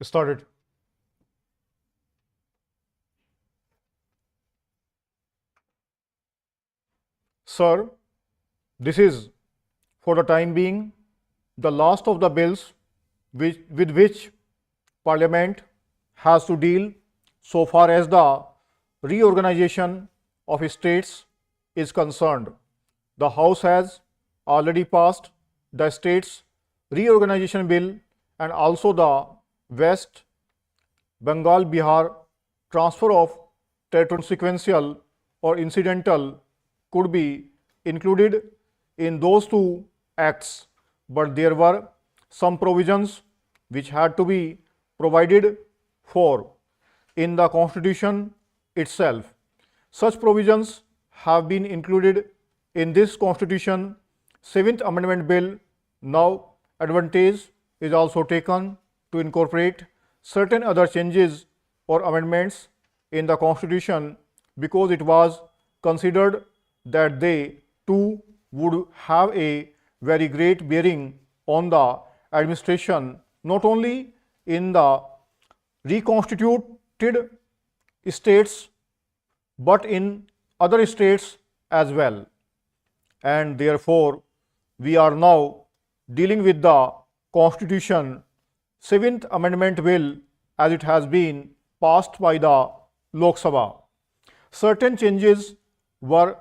Started. Sir, this is for the time being the last of the bills with which Parliament has to deal so far as the reorganization of states is concerned. The House has already passed the States Reorganization Bill and also the West Bengal Bihar transfer of territory sequential or incidental could be included in those two acts, but there were some provisions which had to be provided for in the Constitution itself. Such provisions have been included in this Constitution 7th Amendment Bill. Now, advantage is also taken to incorporate certain other changes or amendments in the Constitution because it was considered that they too would have a very great bearing on the administration, not only in the reconstituted states but in other states as well. And therefore, we are now dealing with the Constitution 7th Amendment Bill as it has been passed by the Lok Sabha. Certain changes were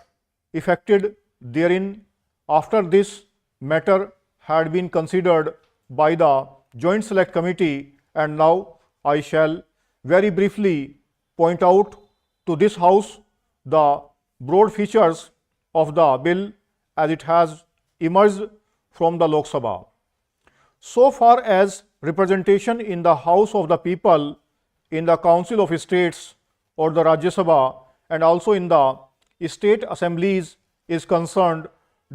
effected therein after this matter had been considered by the Joint Select Committee, and now I shall very briefly point out to this House the broad features of the bill as it has emerged from the Lok Sabha. So far as representation in the House of the People, in the Council of States or the Rajya Sabha, and also in the state assemblies is concerned,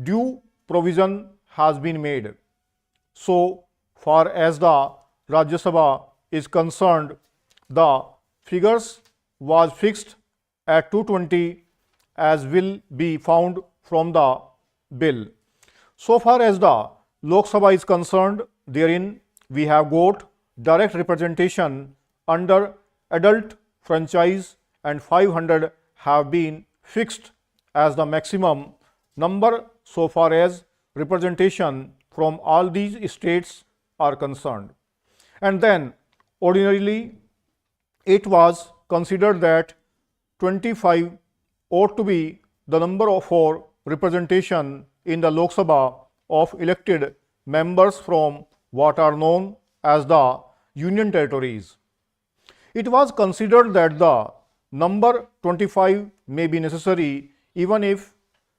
due provision has been made. So far as the Rajya Sabha is concerned, the figures was fixed at 220 as will be found from the bill. So far as the Lok Sabha is concerned, therein we have got direct representation under adult franchise and 500 have been fixed as the maximum number so far as representation from all these states are concerned. And then ordinarily it was considered that 25 ought to be the number for representation in the Lok Sabha of elected members from what are known as the Union Territories. It was considered that the number 25 may be necessary even if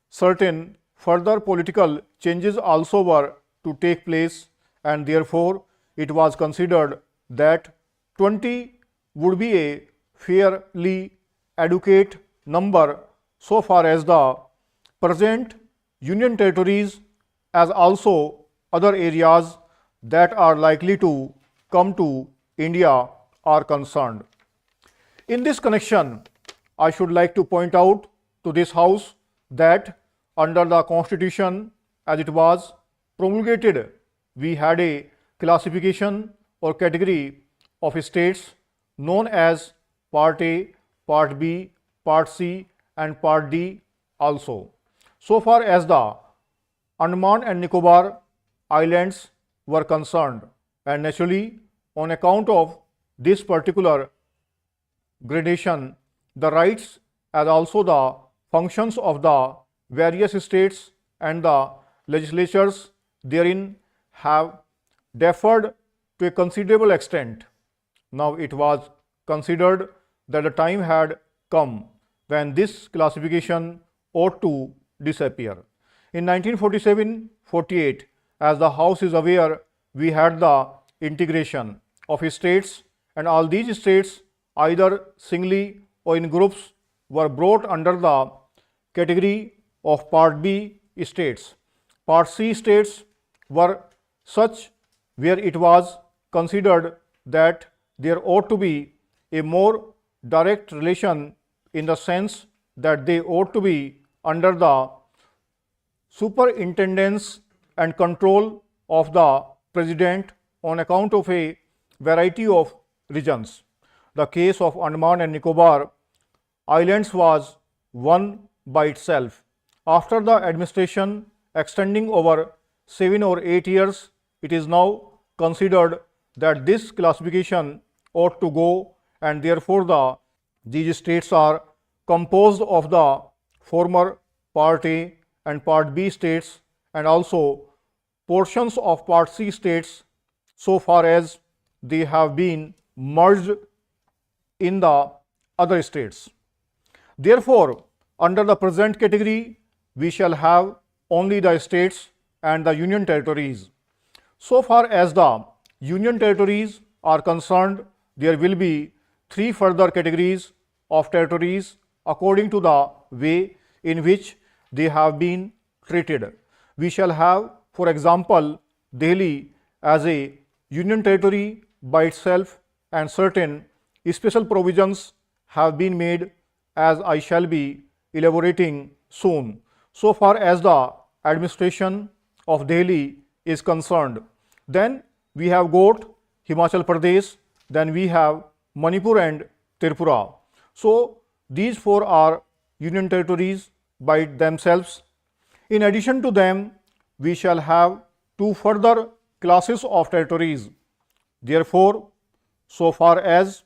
certain further political changes also were to take place, and therefore it was considered that 20 would be a fairly adequate number so far as the present Union Territories as also other areas that are likely to come to India are concerned. In this connection, I should like to point out to this House that under the Constitution as it was promulgated, we had a classification or category of states known as Part A, Part B, Part C and Part D also. So far as the Andaman and Nicobar Islands were concerned, and naturally on account of this particular gradation, the rights as also the functions of the various states and the legislatures therein have differed to a considerable extent. Now it was considered that the time had come when this classification ought to disappear. In 1947-48, as the House is aware, we had the integration of states, and all these states either singly or in groups were brought under the category of Part B states. Part C states were such where it was considered that there ought to be a more direct relation in the sense that they ought to be under the superintendence and control of the President on account of a variety of regions. The case of Andaman and Nicobar Islands was one by itself. After the administration extending over 7 or 8 years, it is now considered that this classification ought to go, and therefore these states are composed of the former Part A and Part B states, and also portions of Part C states so far as they have been merged in the other states. Therefore, under the present category, we shall have only the states and the union territories. So far as the union territories are concerned, there will be 3 further categories of territories according to the way in which they have been treated. We shall have, for example, Delhi as a union territory by itself, and certain special provisions have been made, as I shall be elaborating soon. So far as the administration of Delhi is concerned, then we have got Himachal Pradesh, then we have Manipur and Tripura. So these 4 are union territories by themselves. In addition to them, we shall have 2 further classes of territories. Therefore, so far as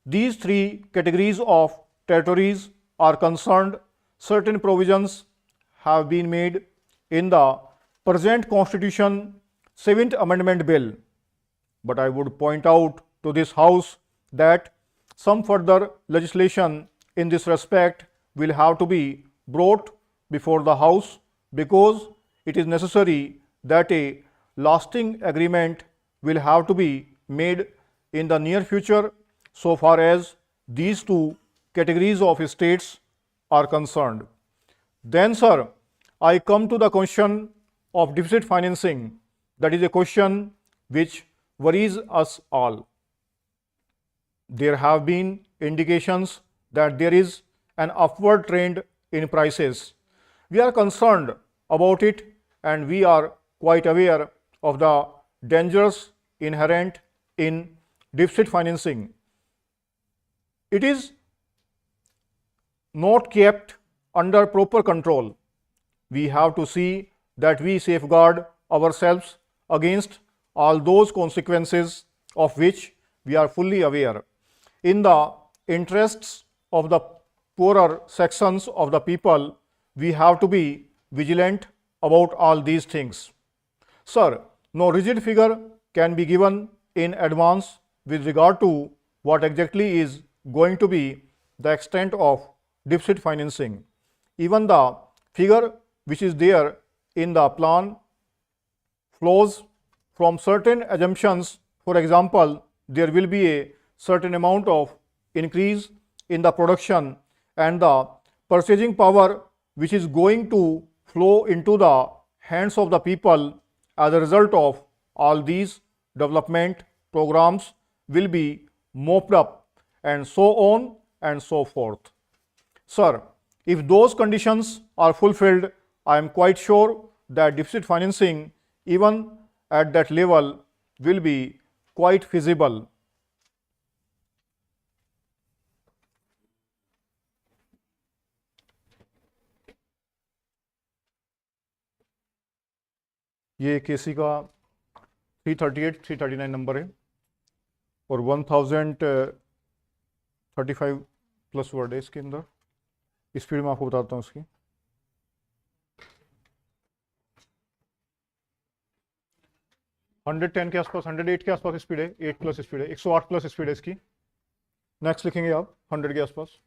these 3 categories of territories are concerned, certain provisions have been made in the present Constitution 7th Amendment Bill. But I would point out to this House that some further legislation in this respect will have to be brought before the House, because it is necessary that a lasting agreement will have to be made in the near future so far as these 2 categories of states are concerned. Then, sir, I come to the question of deficit financing. That is a question which worries us all. There have been indications that there is an upward trend in prices. We are concerned about it, and we are quite aware of the dangers inherent in deficit financing. It is not kept under proper control. We have to see that we safeguard ourselves against all those consequences of which we are fully aware. In the interests of the poorer sections of the people, we have to be vigilant about all these things. Sir, no rigid figure can be given in advance with regard to what exactly is going to be the extent of deficit financing. Even the figure which is there in the plan flows from certain assumptions. For example, there will be a certain amount of increase in the production and the purchasing power which is going to flow into the hands of the people as a result of all these development programs will be mopped up, and so on and so forth. Sir, if those conditions are fulfilled, I am quite sure that deficit financing even at that level will be quite feasible. ये केसी का 338 339 number है और 1035 plus word है इसके अंदर. Speed में आपको बताता हूँ इसकी. 110 के आसपास, 108 के आसपास स्पीड है, 8 प्लस स्पीड है, 108 प्लस स्पीड है इसकी. नेक्स्ट लिखेंगे आप 100 के आसपास.